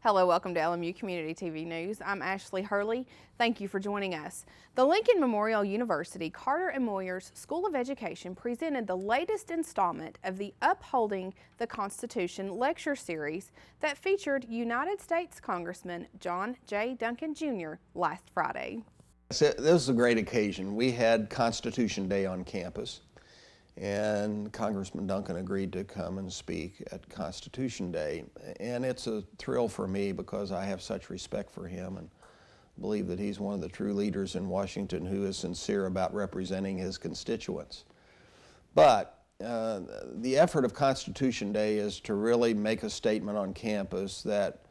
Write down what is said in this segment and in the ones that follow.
Hello, welcome to LMU Community TV News. I'm Ashley Hurley. Thank you for joining us. The Lincoln Memorial University Carter and Moyers School of Education presented the latest installment of the Upholding the Constitution lecture series that featured United States Congressman John J. Duncan Jr. last Friday. This was a great occasion. We had Constitution Day on campus, and Congressman Duncan agreed to come and speak at Constitution Day. And it's a thrill for me because I have such respect for him and believe that he's one of the true leaders in Washington who is sincere about representing his constituents. But the effort of Constitution Day is to really make a statement on campus that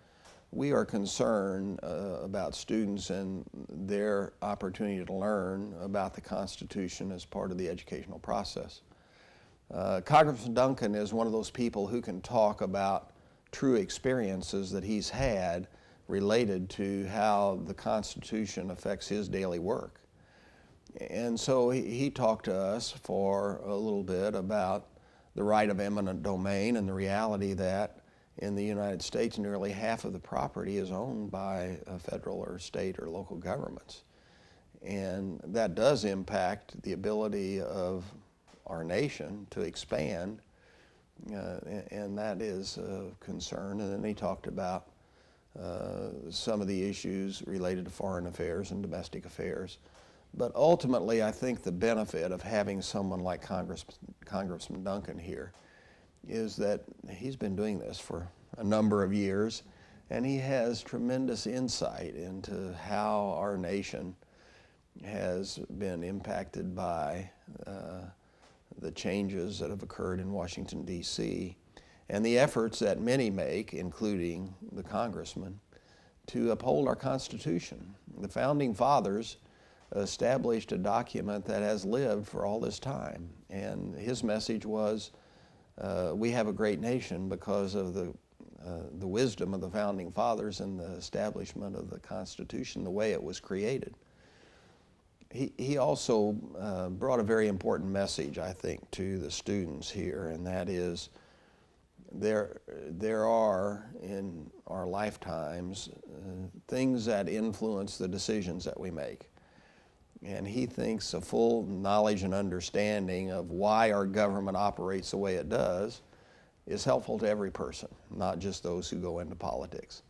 we are concerned about students and their opportunity to learn about the Constitution as part of the educational process. Congressman Duncan is one of those people who can talk about true experiences that he's had related to how the Constitution affects his daily work. And so he talked to us for a little bit about the right of eminent domain and the reality that in the United States nearly half of the property is owned by federal or state or local governments. And that does impact the ability of our nation to expand, and that is a concern. And then he talked about some of the issues related to foreign affairs and domestic affairs. But ultimately, I think the benefit of having someone like Congressman Duncan here is that he's been doing this for a number of years, and he has tremendous insight into how our nation has been impacted by the changes that have occurred in Washington, D.C., and the efforts that many make, including the congressman, to uphold our Constitution. The Founding Fathers established a document that has lived for all this time, and his message was, we have a great nation because of the wisdom of the Founding Fathers and the establishment of the Constitution, the way it was created. He also brought a very important message, I think, to the students here, and that is there are in our lifetimes things that influence the decisions that we make. And he thinks a full knowledge and understanding of why our government operates the way it does is helpful to every person, not just those who go into politics.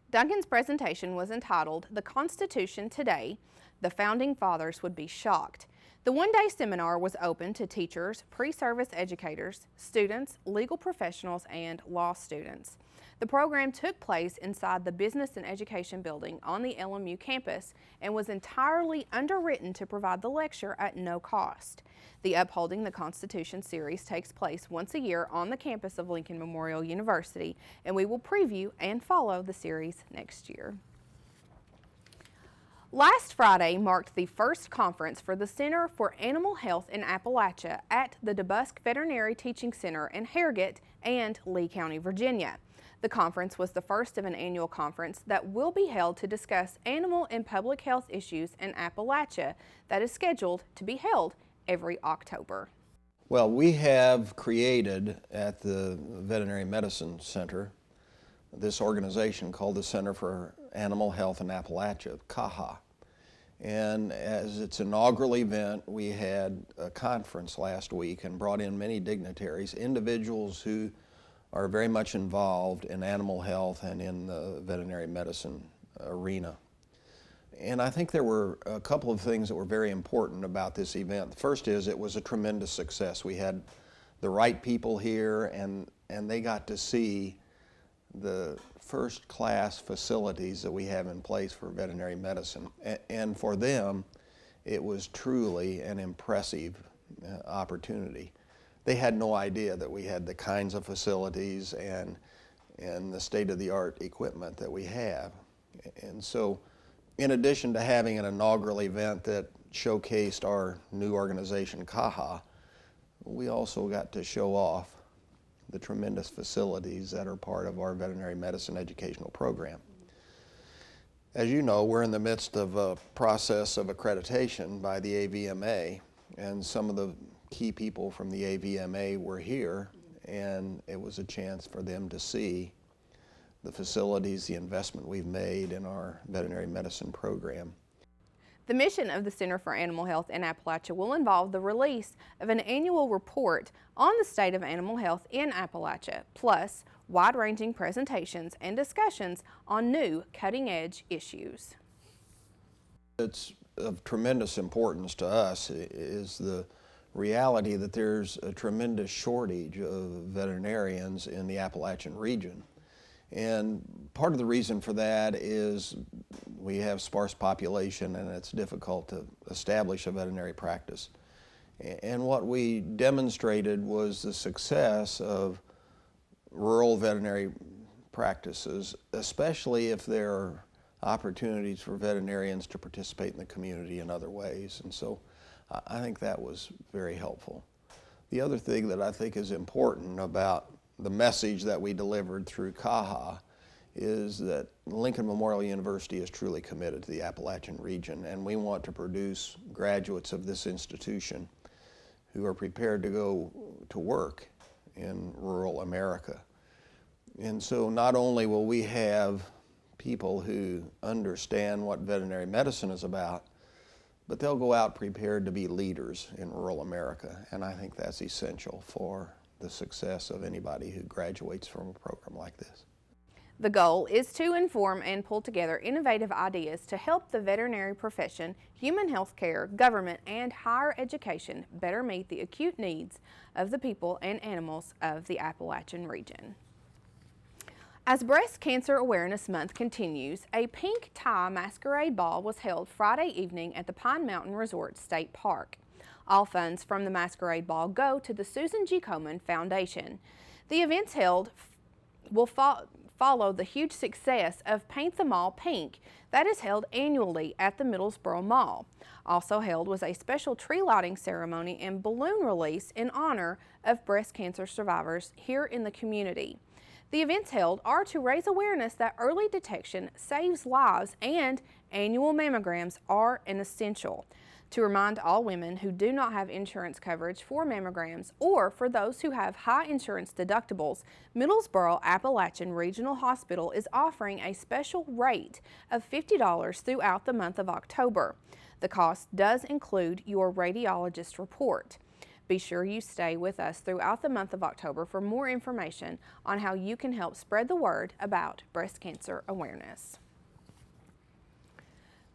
Duncan's presentation was entitled "The Constitution Today, the Founding Fathers Would Be Shocked." The one-day seminar was open to teachers, pre-service educators, students, legal professionals, and law students. The program took place inside the Business and Education Building on the LMU campus and was entirely underwritten to provide the lecture at no cost. The Upholding the Constitution series takes place once a year on the campus of Lincoln Memorial University, and we will preview and follow the series next year. Last Friday marked the first conference for the Center for Animal Health in Appalachia at the DeBusk Veterinary Teaching Center in Harrogate and Lee County, Virginia. The conference was the first of an annual conference that will be held to discuss animal and public health issues in Appalachia that is scheduled to be held every October. Well, we have created at the Veterinary Medicine Center this organization called the Center for Animal Health in Appalachia, CAHA. And as its inaugural event, we had a conference last week and brought in many dignitaries, individuals who are very much involved in animal health and in the veterinary medicine arena. And I think there were a couple of things that were very important about this event. The first is it was a tremendous success. We had the right people here, and they got to see the first-class facilities that we have in place for veterinary medicine. And for them, it was truly an impressive opportunity. They had no idea that we had the kinds of facilities and the state-of-the-art equipment that we have. And so, in addition to having an inaugural event that showcased our new organization, CAHA, we also got to show off the tremendous facilities that are part of our veterinary medicine educational program. As you know, we're in the midst of a process of accreditation by the AVMA, and some of the key people from the AVMA were here, and it was a chance for them to see the facilities, the investment we've made in our veterinary medicine program. The mission of the Center for Animal Health in Appalachia will involve the release of an annual report on the state of animal health in Appalachia, plus wide-ranging presentations and discussions on new cutting-edge issues. It's of tremendous importance to us is the reality that there's a tremendous shortage of veterinarians in the Appalachian region. And part of the reason for that is we have sparse population and it's difficult to establish a veterinary practice. And what we demonstrated was the success of rural veterinary practices, especially if there are opportunities for veterinarians to participate in the community in other ways. And so I think that was very helpful. The other thing that I think is important about the message that we delivered through CAHA is that Lincoln Memorial University is truly committed to the Appalachian region, and we want to produce graduates of this institution who are prepared to go to work in rural America. And so not only will we have people who understand what veterinary medicine is about, but they'll go out prepared to be leaders in rural America, and I think that's essential for the success of anybody who graduates from a program like this. The goal is to inform and pull together innovative ideas to help the veterinary profession, human health care, government, and higher education better meet the acute needs of the people and animals of the Appalachian region. As Breast Cancer Awareness Month continues, a pink tie masquerade ball was held Friday evening at the Pine Mountain Resort State Park. All funds from the masquerade ball go to the Susan G. Komen Foundation. The events held will follow the huge success of Paint the Mall Pink that is held annually at the Middlesboro Mall. Also held was a special tree lighting ceremony and balloon release in honor of breast cancer survivors here in the community. The events held are to raise awareness that early detection saves lives and annual mammograms are an essential. To remind all women who do not have insurance coverage for mammograms or for those who have high insurance deductibles, Middlesboro Appalachian Regional Hospital is offering a special rate of $50 throughout the month of October. The cost does include your radiologist report. Be sure you stay with us throughout the month of October for more information on how you can help spread the word about breast cancer awareness.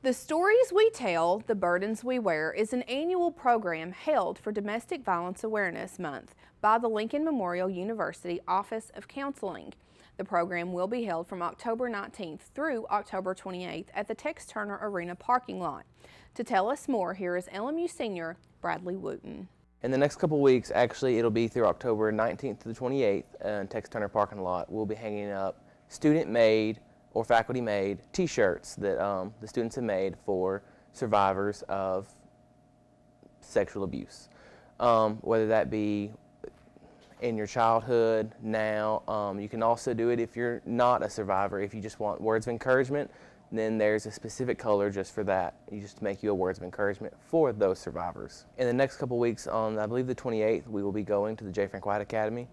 The Stories We Tell, The Burdens We Wear is an annual program held for Domestic Violence Awareness Month by the Lincoln Memorial University Office of Counseling. The program will be held from October 19th through October 28th at the Tex Turner Arena parking lot. To tell us more, here is LMU senior Bradley Wooten. In the next couple weeks, actually it'll be through October 19th to the 28th in Tex Turner parking lot. We'll be hanging up student-made or faculty-made t-shirts that the students have made for survivors of sexual abuse. Whether that be in your childhood, now, you can also do it if you're not a survivor. If you just want words of encouragement, then there's a specific color just for that. You just make you a words of encouragement for those survivors. In the next couple weeks, on I believe the 28th, we will be going to the J. Frank White Academy,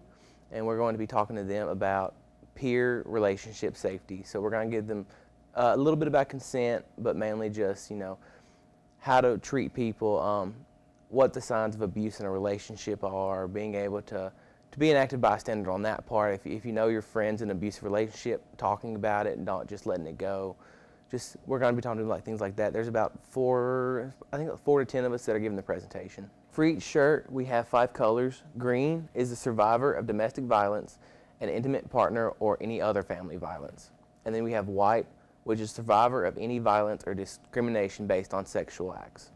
and we're going to be talking to them about peer relationship safety. So we're going to give them a little bit about consent, but mainly just, you know, how to treat people, what the signs of abuse in a relationship are, being able to be an active bystander on that part. If you know your friend's in an abusive relationship, talking about it and not just letting it go. We're going to be talking about things like that. There's about 4 to 10 of us that are giving the presentation. For each shirt, we have 5 colors. Green is a survivor of domestic violence, an intimate partner, or any other family violence. And then we have white, which is survivor of any violence or discrimination based on sexual acts.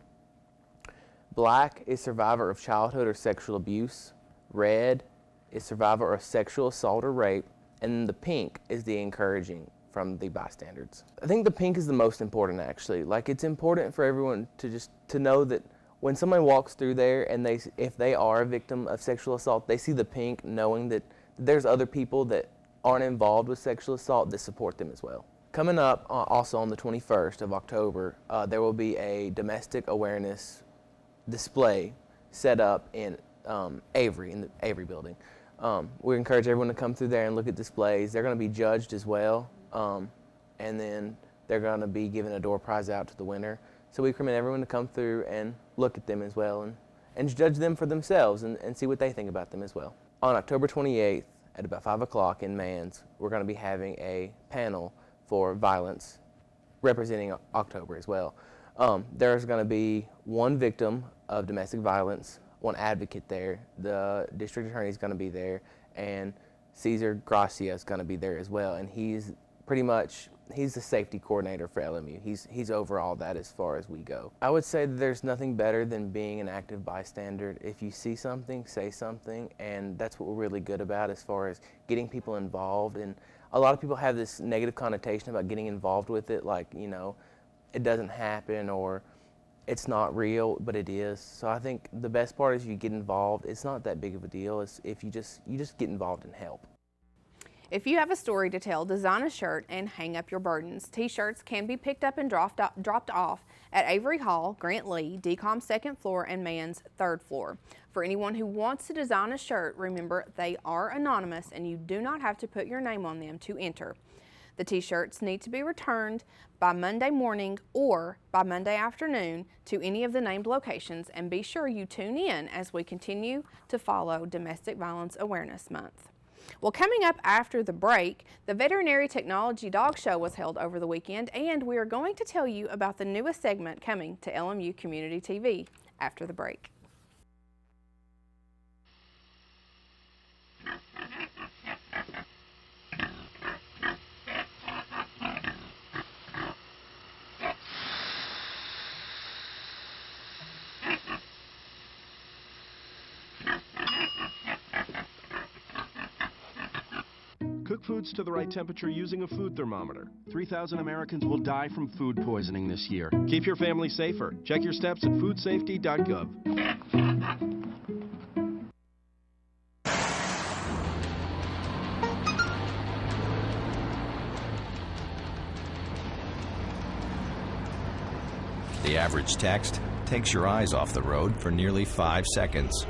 Black is survivor of childhood or sexual abuse. Red is survivor of sexual assault or rape. And the pink is the encouraging from the bystanders. I think the pink is the most important, actually. Like, it's important for everyone to know that when someone walks through there and if they are a victim of sexual assault, they see the pink, knowing that there's other people that aren't involved with sexual assault that support them as well. Coming up also on the 21st of October, there will be a domestic awareness display set up in Avery, in the Avery building. We encourage everyone to come through there and look at displays. They're going to be judged as well, and then they're going to be giving a door prize out to the winner. So we recommend everyone to come through and look at them as well and judge them for themselves and see what they think about them as well. On October 28th at about 5 o'clock in Mans, we're going to be having a panel for violence representing October as well. There's going to be one victim of domestic violence, one advocate there, the district attorney is going to be there, and Cesar Gracia is going to be there as well, and he's the safety coordinator for LMU. He's over all that as far as we go. I would say that there's nothing better than being an active bystander. If you see something, say something, and that's what we're really good about as far as getting people involved. And a lot of people have this negative connotation about getting involved with it, like, you know, it doesn't happen or it's not real, but it is. So I think the best part is you get involved. It's not that big of a deal. It's if you just get involved and help. If you have a story to tell, design a shirt and hang up your burdens. T-shirts can be picked up and dropped off at Avery Hall, Grant Lee, DCOM 2nd floor, and Mann's 3rd floor. For anyone who wants to design a shirt, remember they are anonymous and you do not have to put your name on them to enter. The T-shirts need to be returned by Monday morning or by Monday afternoon to any of the named locations, and be sure you tune in as we continue to follow Domestic Violence Awareness Month. Well, coming up after the break, the Veterinary Technology Dog Show was held over the weekend, and we are going to tell you about the newest segment coming to LMU Community TV after the break. Cook foods to the right temperature using a food thermometer. 3,000 Americans will die from food poisoning this year. Keep your family safer. Check your steps at foodsafety.gov. The average text takes your eyes off the road for nearly 5 seconds.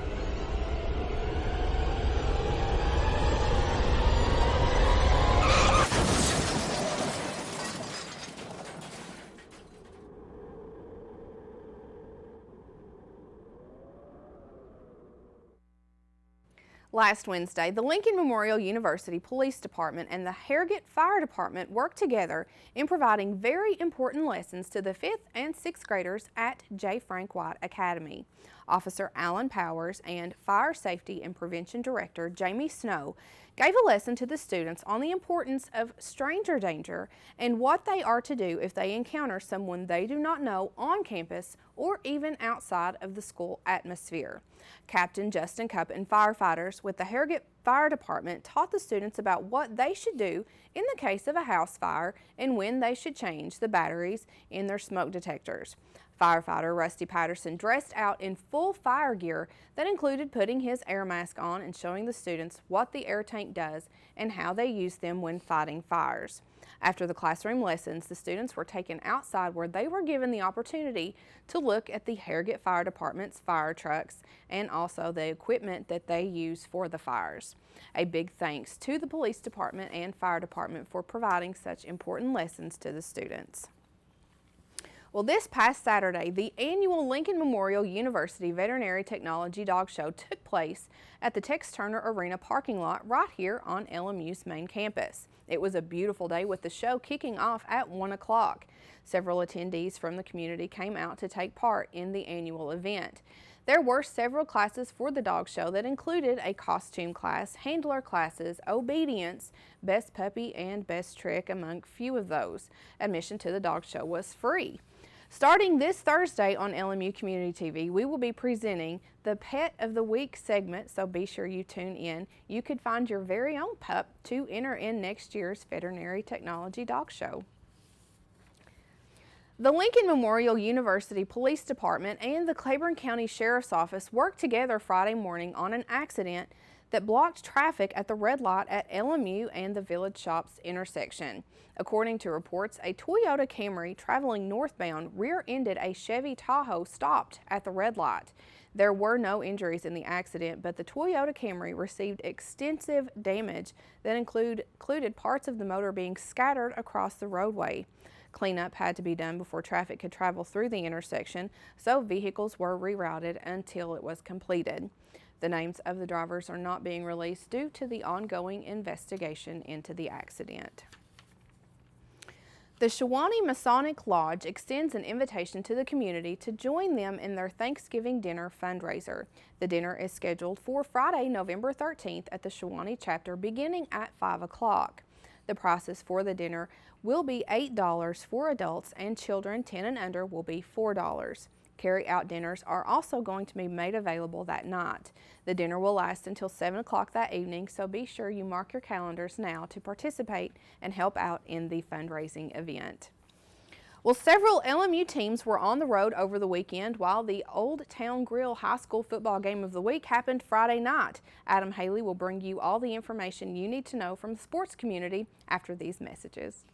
Last Wednesday, the Lincoln Memorial University Police Department and the Harrogate Fire Department worked together in providing very important lessons to the 5th and 6th graders at J. Frank White Academy. Officer Alan Powers and Fire Safety and Prevention Director Jamie Snow gave a lesson to the students on the importance of stranger danger and what they are to do if they encounter someone they do not know on campus or even outside of the school atmosphere. Captain Justin Cupp and firefighters with the Harrogate Fire Department taught the students about what they should do in the case of a house fire and when they should change the batteries in their smoke detectors. Firefighter Rusty Patterson dressed out in full fire gear that included putting his air mask on and showing the students what the air tank does and how they use them when fighting fires. After the classroom lessons, the students were taken outside where they were given the opportunity to look at the Harrogate Fire Department's fire trucks and also the equipment that they use for the fires. A big thanks to the police department and fire department for providing such important lessons to the students. Well, this past Saturday, the annual Lincoln Memorial University Veterinary Technology Dog Show took place at the Tex Turner Arena parking lot right here on LMU's main campus. It was a beautiful day with the show kicking off at 1 o'clock. Several attendees from the community came out to take part in the annual event. There were several classes for the dog show that included a costume class, handler classes, obedience, best puppy, and best trick, among few of those. Admission to the dog show was free. Starting this Thursday on LMU Community TV, we will be presenting the Pet of the Week segment, so be sure you tune in. You could find your very own pup to enter in next year's Veterinary Technology Dog Show. The Lincoln Memorial University Police Department and the Claiborne County Sheriff's Office worked together Friday morning on an accident that blocked traffic at the red light at LMU and the Village Shops intersection. According to reports, a Toyota Camry traveling northbound rear-ended a Chevy Tahoe stopped at the red light. There were no injuries in the accident, but the Toyota Camry received extensive damage that included parts of the motor being scattered across the roadway. Cleanup had to be done before traffic could travel through the intersection, so vehicles were rerouted until it was completed. The names of the drivers are not being released due to the ongoing investigation into the accident. The Shawnee Masonic Lodge extends an invitation to the community to join them in their Thanksgiving dinner fundraiser. The dinner is scheduled for Friday, November 13th at the Shawnee chapter beginning at 5 o'clock. The prices for the dinner will be $8 for adults, and children 10 and under will be $4. Carry-out dinners are also going to be made available that night. The dinner will last until 7 o'clock that evening, so be sure you mark your calendars now to participate and help out in the fundraising event. Well, several LMU teams were on the road over the weekend, while the Old Town Grill High School football game of the week happened Friday night. Adam Haley will bring you all the information you need to know from the sports community after these messages.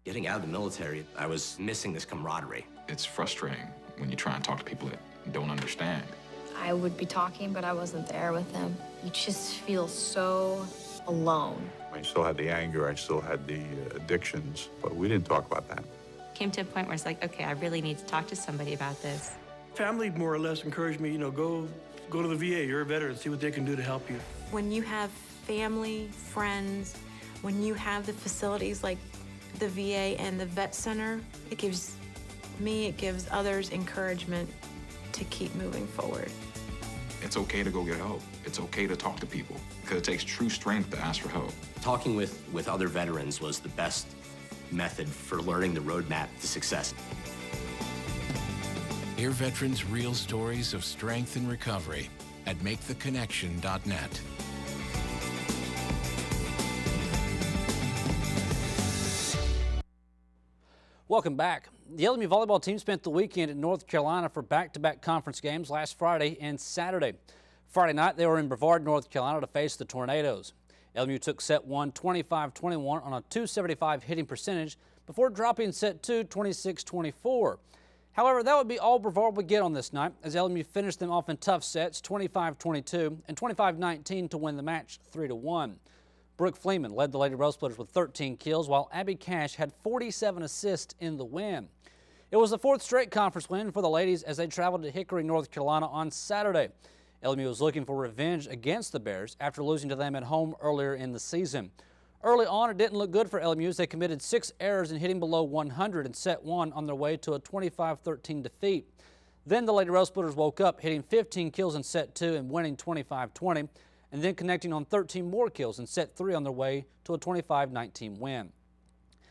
Getting out of the military, I was missing this camaraderie. It's frustrating when you try and talk to people that don't understand. I would be talking, but I wasn't there with them. You just feel so alone. I still had the anger, I still had the addictions, but we didn't talk about that. Came to a point where it's like, okay, I really need to talk to somebody about this. Family more or less encouraged me, go to the VA, you're a veteran, see what they can do to help you. When you have family, friends, when you have the facilities like the VA and the Vet Center, it gives me, it gives others encouragement to keep moving forward. It's okay to go get help. It's okay to talk to people, because it takes true strength to ask for help. Talking with other veterans was the best method for learning the roadmap to success. Hear veterans' real stories of strength and recovery at maketheconnection.net. Welcome back. The LMU volleyball team spent the weekend in North Carolina for back-to-back conference games last Friday and Saturday. Friday night, they were in Brevard, North Carolina to face the Tornadoes. LMU took set 1 25-21 on a .275 hitting percentage before dropping set 2 26-24. However, that would be all Brevard would get on this night, as LMU finished them off in tough sets 25-22 and 25-19 to win the match 3-1. Brooke Fleeman led the Lady Rosesplitters with 13 kills, while Abby Cash had 47 assists in the win. It was the fourth straight conference win for the ladies as they traveled to Hickory, North Carolina on Saturday. LMU was looking for revenge against the Bears after losing to them at home earlier in the season. Early on, it didn't look good for LMU as they committed 6 errors in hitting below 100 in set 1 on their way to a 25-13 defeat. Then the Lady Rosesplitters woke up, hitting 15 kills in set 2 and winning 25-20. And then connecting on 13 more kills in set 3 on their way to a 25-19 win.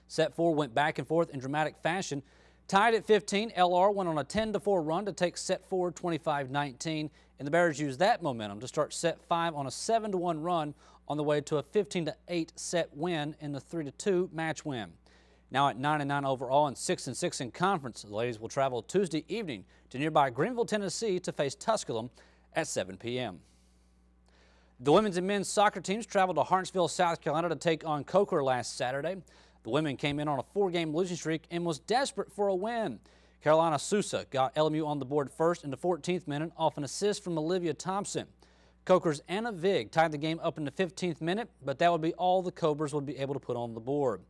Set 4 went back and forth in dramatic fashion. Tied at 15, LR went on a 10-4 run to take set 4 25-19, and the Bears used that momentum to start set 5 on a 7-1 run on the way to a 15-8 set win in the 3-2 match win. Now at 9-9 overall and 6-6 in conference, the ladies will travel Tuesday evening to nearby Greenville, Tennessee to face Tusculum at 7 p.m. The women's and men's soccer teams traveled to Hartsville, South Carolina to take on Coker last Saturday. The women came in on a 4-game losing streak and was desperate for a win. Carolina Sousa got LMU on the board first in the 14th minute off an assist from Olivia Thompson. Coker's Anna Vig tied the game up in the 15th minute, but that would be all the Cobras would be able to put on the board.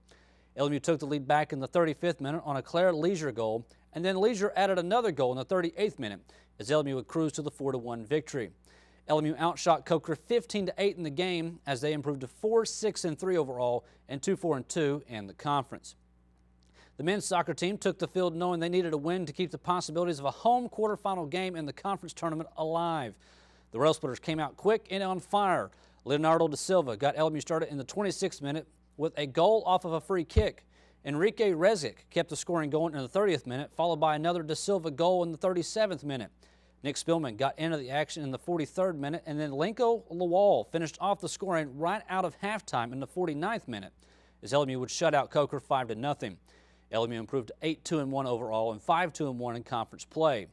LMU took the lead back in the 35th minute on a Claire Leisure goal, and then Leisure added another goal in the 38th minute as LMU would cruise to the 4-1 victory. LMU outshot Coker 15-8 in the game as they improved to 4-6-3 overall and 2-4-2 in the conference. The men's soccer team took the field knowing they needed a win to keep the possibilities of a home quarterfinal game in the conference tournament alive. The Rosesplitters came out quick and on fire. Leonardo da Silva got LMU started in the 26th minute with a goal off of a free kick. Enrique Rezic kept the scoring going in the 30th minute, followed by another da Silva goal in the 37th minute. Nick Spillman got into the action in the 43rd minute, and then Lenko Lawal finished off the scoring right out of halftime in the 49th minute as LMU would shut out Coker 5-0. LMU improved to 8-2-1 overall and 5-2-1 in conference play.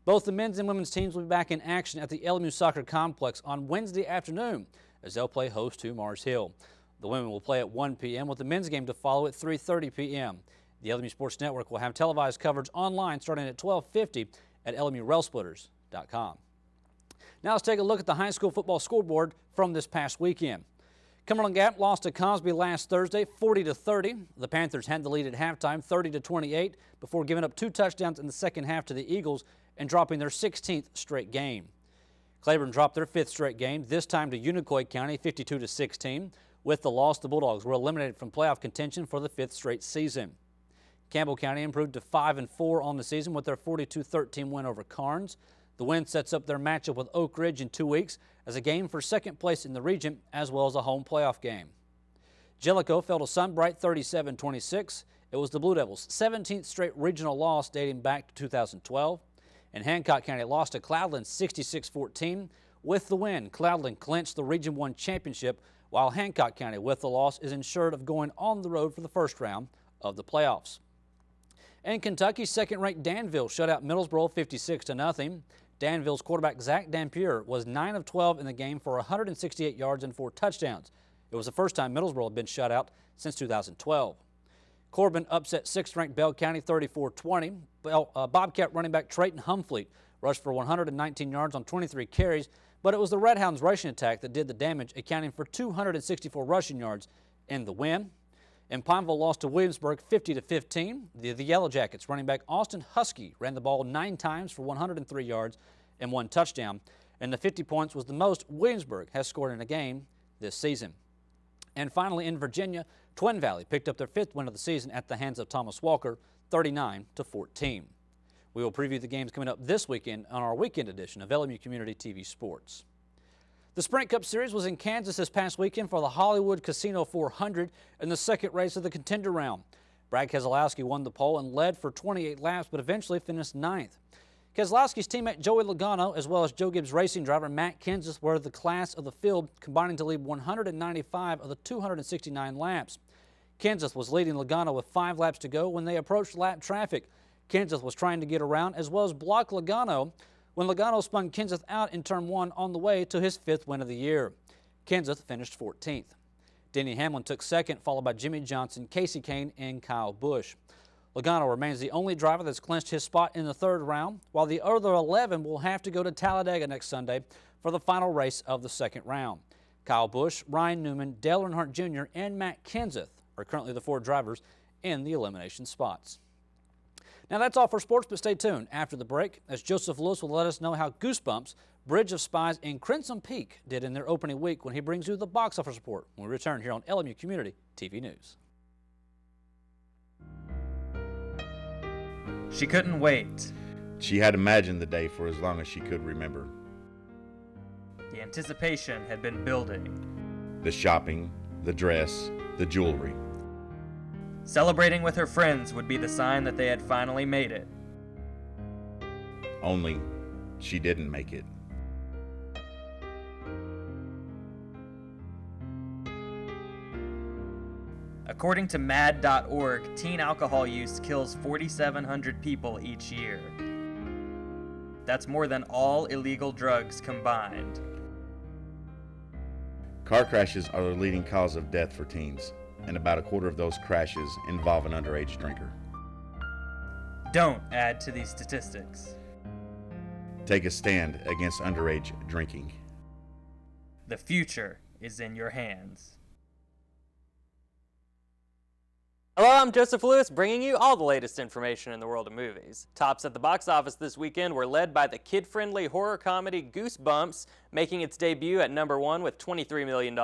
Both the men's and women's teams will be back in action at the LMU Soccer Complex on Wednesday afternoon as they'll play host to Mars Hill. The women will play at 1 p.m. with the men's game to follow at 3:30 p.m. The LMU Sports Network will have televised coverage online starting at 12:50 at LMURailsplitters.com. Now let's take a look at the high school football scoreboard from this past weekend. Cumberland Gap lost to Cosby last Thursday, 40-30. The Panthers had the lead at halftime, 30-28, before giving up 2 touchdowns in the second half to the Eagles and dropping their 16th straight game. Claiborne dropped their 5th straight game, this time to Unicoi County, 52-16. With the loss, the Bulldogs were eliminated from playoff contention for the 5th straight season. Campbell County improved to 5-4 on the season with their 42-13 win over Carnes. The win sets up their matchup with Oak Ridge in 2 weeks as a game for second place in the region, as well as a home playoff game. Jellicoe fell to Sunbright 37-26. It was the Blue Devils' 17th straight regional loss dating back to 2012. And Hancock County lost to Cloudland 66-14. With the win, Cloudland clinched the Region 1 championship, while Hancock County, with the loss, is ensured of going on the road for the first round of the playoffs. In Kentucky, second-ranked Danville shut out Middlesboro 56-0. Danville's quarterback Zach Dampier was 9 of 12 in the game for 168 yards and 4 touchdowns. It was the first time Middlesboro had been shut out since 2012. Corbin upset 6th-ranked Bell County 34-20. Bobcat running back Trayton Humfleet rushed for 119 yards on 23 carries, but it was the Red Hounds' rushing attack that did the damage, accounting for 264 rushing yards in the win. And Pineville lost to Williamsburg 50-15. The Yellow Jackets running back Austin Husky ran the ball 9 times for 103 yards and 1 touchdown. And the 50 points was the most Williamsburg has scored in a game this season. And finally in Virginia, Twin Valley picked up their 5th win of the season at the hands of Thomas Walker, 39-14. We will preview the games coming up this weekend on our weekend edition of LMU Community TV Sports. The Sprint Cup Series was in Kansas this past weekend for the Hollywood Casino 400 in the second race of the contender round. Brad Keselowski won the pole and led for 28 laps, but eventually finished 9th. Keselowski's teammate Joey Logano, as well as Joe Gibbs Racing driver Matt Kenseth, were the class of the field, combining to lead 195 of the 269 laps. Kenseth was leading Logano with 5 laps to go when they approached lap traffic. Kenseth was trying to get around as well as block Logano when Logano spun Kenseth out in turn 1 on the way to his 5th win of the year. Kenseth finished 14th. Denny Hamlin took 2nd, followed by Jimmy Johnson, Casey Kane, and Kyle Busch. Logano remains the only driver that's clinched his spot in the 3rd round, while the other 11 will have to go to Talladega next Sunday for the final race of the 2nd round. Kyle Busch, Ryan Newman, Dale Earnhardt Jr., and Matt Kenseth are currently the 4 drivers in the elimination spots. Now that's all for sports, but stay tuned after the break as Joseph Lewis will let us know how Goosebumps, Bridge of Spies, and Crimson Peak did in their opening week when he brings you the box office report when we return here on LMU Community TV News. She couldn't wait. She had imagined the day for as long as she could remember. The anticipation had been building. The shopping, the dress, the jewelry. Celebrating with her friends would be the sign that they had finally made it. Only she didn't make it. According to MAD.org, teen alcohol use kills 4,700 people each year. That's more than all illegal drugs combined. Car crashes are the leading cause of death for teens, and about a quarter of those crashes involve an underage drinker. Don't add to these statistics. Take a stand against underage drinking. The future is in your hands. Hello, I'm Joseph Lewis, bringing you all the latest information in the world of movies. Tops at the box office this weekend were led by the kid-friendly horror comedy Goosebumps, making its debut at number 1 with $23 million.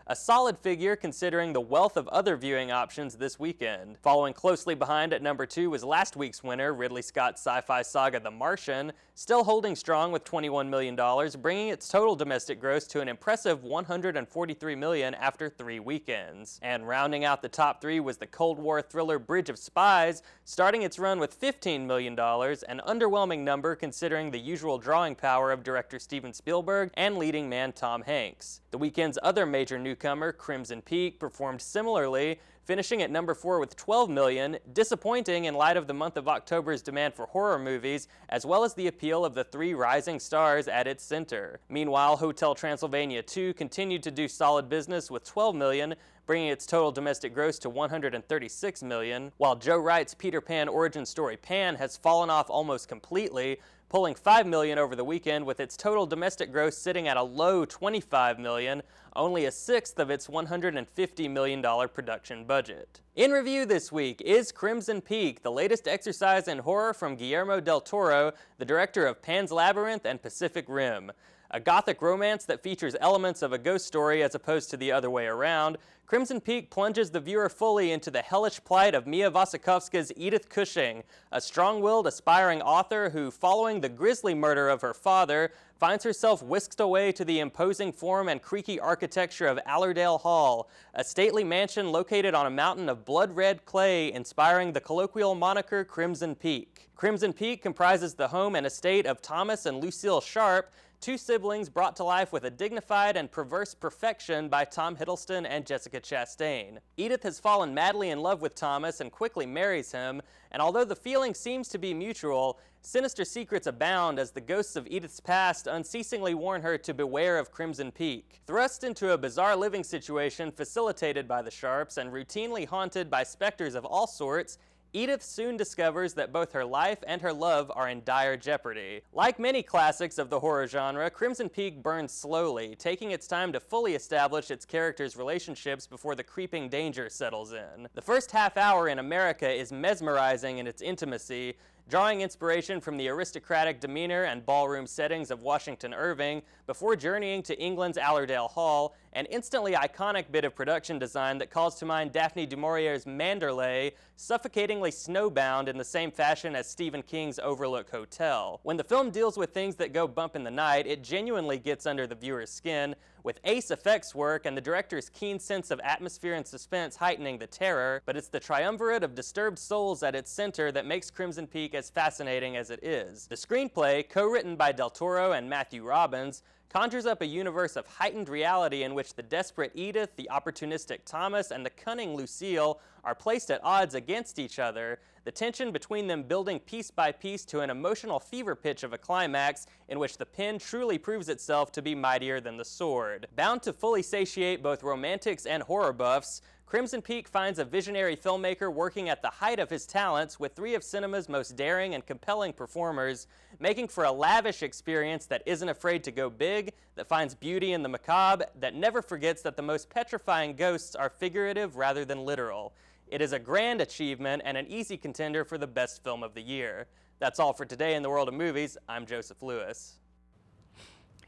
A solid figure considering the wealth of other viewing options this weekend. Following closely behind at number 2 was last week's winner, Ridley Scott's sci-fi saga The Martian, still holding strong with $21 million, bringing its total domestic gross to an impressive $143 million after 3 weekends. And rounding out the top 3 was the Cold War thriller Bridge of Spies, starting its run with $15 million, an underwhelming number considering the usual drawing power of director Steven Spielberg and leading man Tom Hanks. The weekend's other major new newcomer Crimson Peak performed similarly, finishing at number 4 with 12 million, disappointing in light of the month of October's demand for horror movies, as well as the appeal of the 3 rising stars at its center. Meanwhile, Hotel Transylvania 2 continued to do solid business with 12 million, bringing its total domestic gross to 136 million, while Joe Wright's Peter Pan origin story Pan has fallen off almost completely, pulling 5 million over the weekend, with its total domestic gross sitting at a low 25 million, only a sixth of its $150 million production budget. In review this week is Crimson Peak, the latest exercise in horror from Guillermo del Toro, the director of Pan's Labyrinth and Pacific Rim. A gothic romance that features elements of a ghost story as opposed to the other way around, Crimson Peak plunges the viewer fully into the hellish plight of Mia Wasikowska's Edith Cushing, a strong-willed, aspiring author who, following the grisly murder of her father, finds herself whisked away to the imposing form and creaky architecture of Allerdale Hall, a stately mansion located on a mountain of blood-red clay inspiring the colloquial moniker Crimson Peak. Crimson Peak comprises the home and estate of Thomas and Lucille Sharp, 2 siblings brought to life with a dignified and perverse perfection by Tom Hiddleston and Jessica Chastain. Edith has fallen madly in love with Thomas and quickly marries him, and although the feeling seems to be mutual, sinister secrets abound as the ghosts of Edith's past unceasingly warn her to beware of Crimson Peak. Thrust into a bizarre living situation facilitated by the Sharps and routinely haunted by specters of all sorts, Edith soon discovers that both her life and her love are in dire jeopardy. Like many classics of the horror genre, Crimson Peak burns slowly, taking its time to fully establish its characters' relationships before the creeping danger settles in. The first half hour in America is mesmerizing in its intimacy, drawing inspiration from the aristocratic demeanor and ballroom settings of Washington Irving before journeying to England's Allerdale Hall, an instantly iconic bit of production design that calls to mind Daphne du Maurier's Manderley, suffocatingly snowbound in the same fashion as Stephen King's Overlook Hotel. When the film deals with things that go bump in the night, it genuinely gets under the viewer's skin, with ace effects work and the director's keen sense of atmosphere and suspense heightening the terror, but it's the triumvirate of disturbed souls at its center that makes Crimson Peak as fascinating as it is. The screenplay, co-written by Del Toro and Matthew Robbins, conjures up a universe of heightened reality in which the desperate Edith, the opportunistic Thomas, and the cunning Lucille are placed at odds against each other, the tension between them building piece by piece to an emotional fever pitch of a climax in which the pen truly proves itself to be mightier than the sword. Bound to fully satiate both romantics and horror buffs, Crimson Peak finds a visionary filmmaker working at the height of his talents with 3 of cinema's most daring and compelling performers, making for a lavish experience that isn't afraid to go big, that finds beauty in the macabre, that never forgets that the most petrifying ghosts are figurative rather than literal. It is a grand achievement and an easy contender for the best film of the year. That's all for today in the world of movies. I'm Joseph Lewis.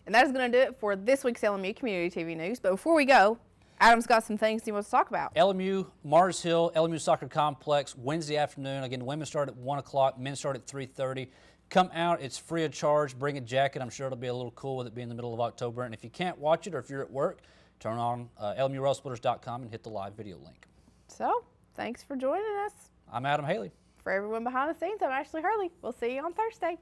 And that is going to do it for this week's LMU Community TV News. But before we go, Adam's got some things he wants to talk about. LMU, Mars Hill, LMU Soccer Complex, Wednesday afternoon. Again, women start at 1 o'clock, men start at 3:30. Come out. It's free of charge. Bring a jacket. I'm sure it'll be a little cool with it being the middle of October. And if you can't watch it or if you're at work, turn on LMURailsplitters.com and hit the live video link. So, thanks for joining us. I'm Adam Haley. For everyone behind the scenes, I'm Ashley Hurley. We'll see you on Thursday.